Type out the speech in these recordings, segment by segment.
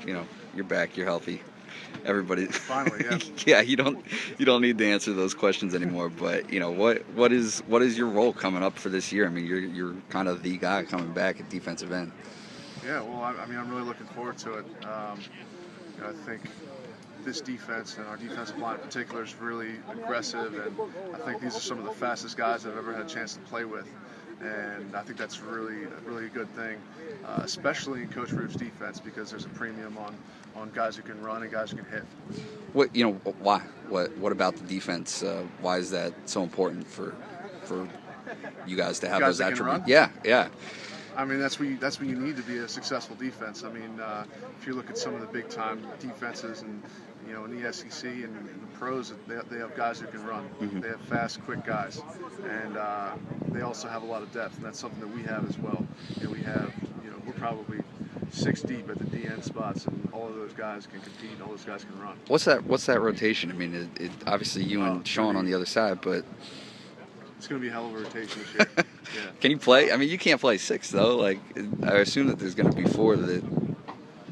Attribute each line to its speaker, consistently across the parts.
Speaker 1: you're back, you're healthy. Everybody,
Speaker 2: Finally, yeah.
Speaker 1: yeah, you don't need to answer those questions anymore. But what is your role coming up for this year? I mean, you're kind of the guy coming back at defensive end.
Speaker 2: Yeah, well, I mean, I'm really looking forward to it. I think this defense and our defensive line in particular is really aggressive, and I think these are some of the fastest guys I've ever had a chance to play with. And I think that's really a good thing, especially in Coach Rube's defense, because there's a premium on guys who can run and guys who can hit.
Speaker 1: Why? What about the defense? Why is that so important for you guys to have
Speaker 2: Guys
Speaker 1: those
Speaker 2: that can
Speaker 1: attributes?
Speaker 2: run?
Speaker 1: Yeah.
Speaker 2: I mean, that's what you need to be a successful defense. I mean, if you look at some of the big time defenses and in the SEC and in the pros, they have guys who can run.
Speaker 1: Mm-hmm.
Speaker 2: They have fast, quick guys, and they also have a lot of depth, and that's something that we have as well. We have, we're probably 6 deep at the DN spots, and all of those guys can compete. And all those guys can run.
Speaker 1: What's that rotation? I mean, it obviously you and Sean on the other side, but
Speaker 2: it's going to be a hell of a rotation this year. Yeah.
Speaker 1: Can you play? I mean, you can't play 6 though. Like, I assume that there's going to be 4 that.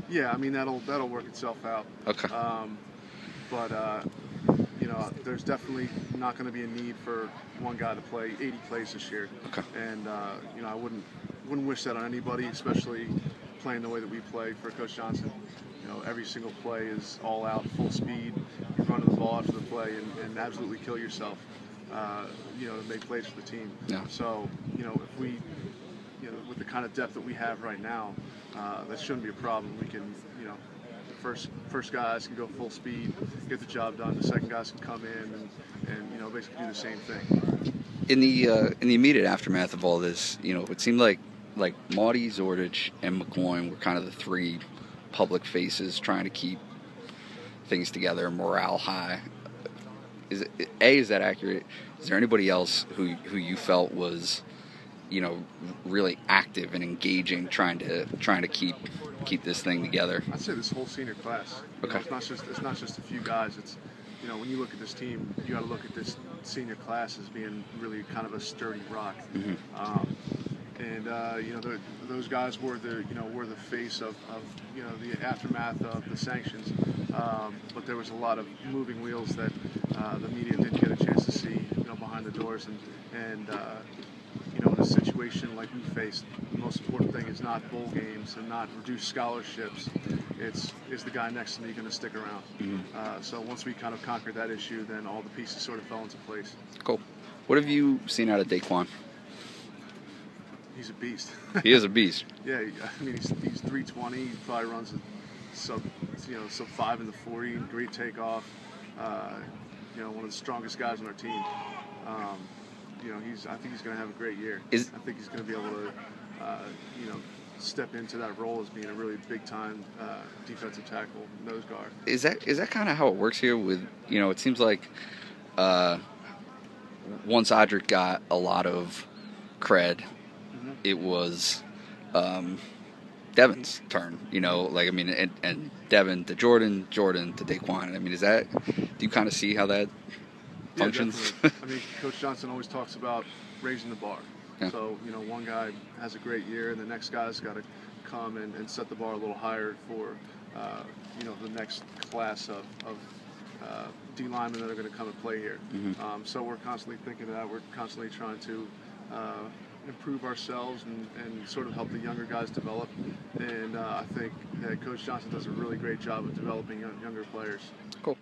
Speaker 2: Yeah, I mean that'll work itself out.
Speaker 1: Okay.
Speaker 2: But there's definitely not going to be a need for one guy to play 80 plays this year.
Speaker 1: Okay.
Speaker 2: And I wouldn't wish that on anybody, especially playing the way that we play for Coach Johnson. Every single play is all out, full speed. You're running the ball after the play and absolutely kill yourself. To make plays for the team.
Speaker 1: Yeah.
Speaker 2: So, if we, with the kind of depth that we have right now, that shouldn't be a problem. We can, the first guys can go full speed, get the job done. The second guys can come in and basically do the same thing.
Speaker 1: In the immediate aftermath of all this, it seemed like Maudie, Zordich, and McCoy were kind of the 3 public faces trying to keep things together, morale high. Is that accurate? Is there anybody else who you felt was, really active and engaging, trying to keep this thing together?
Speaker 2: I'd say this whole senior class.
Speaker 1: Okay.
Speaker 2: It's not just a few guys. It's when you look at this team, you got to look at this senior class as being really kind of a sturdy rock.
Speaker 1: Mm-hmm.
Speaker 2: Those guys were the face of the aftermath of the sanctions. But there was a lot of moving wheels that the media didn't get a chance to see, behind the doors. And in a situation like we faced, the most important thing is not bowl games and not reduced scholarships. Is the guy next to me going to stick around?
Speaker 1: Mm-hmm.
Speaker 2: So once we kind of conquered that issue, then all the pieces sort of fell into place.
Speaker 1: Cool. What have you seen out of Daquan?
Speaker 2: He's a beast.
Speaker 1: He is a beast.
Speaker 2: Yeah, I mean he's 320. He probably runs a sub 5 in the 40. Great takeoff. One of the strongest guys on our team. I think he's going to have a great year. I think he's going to be able to, step into that role as being a really big time defensive tackle, nose guard.
Speaker 1: Is that kind of how it works here? With it seems like once Audric got a lot of cred, it was Devin's turn, and Devin to Jordan to Daquan. I mean, do you kind of see how that functions?
Speaker 2: Yeah, I mean, Coach Johnson always talks about raising the bar.
Speaker 1: Yeah.
Speaker 2: So, one guy has a great year, and the next guy's got to come and set the bar a little higher for, the next class of D linemen that are going to come and play here.
Speaker 1: Mm-hmm.
Speaker 2: So we're constantly thinking of that. We're constantly trying to improve ourselves and sort of help the younger guys develop. And I think that Coach Johnson does a really great job of developing younger players.
Speaker 1: Cool.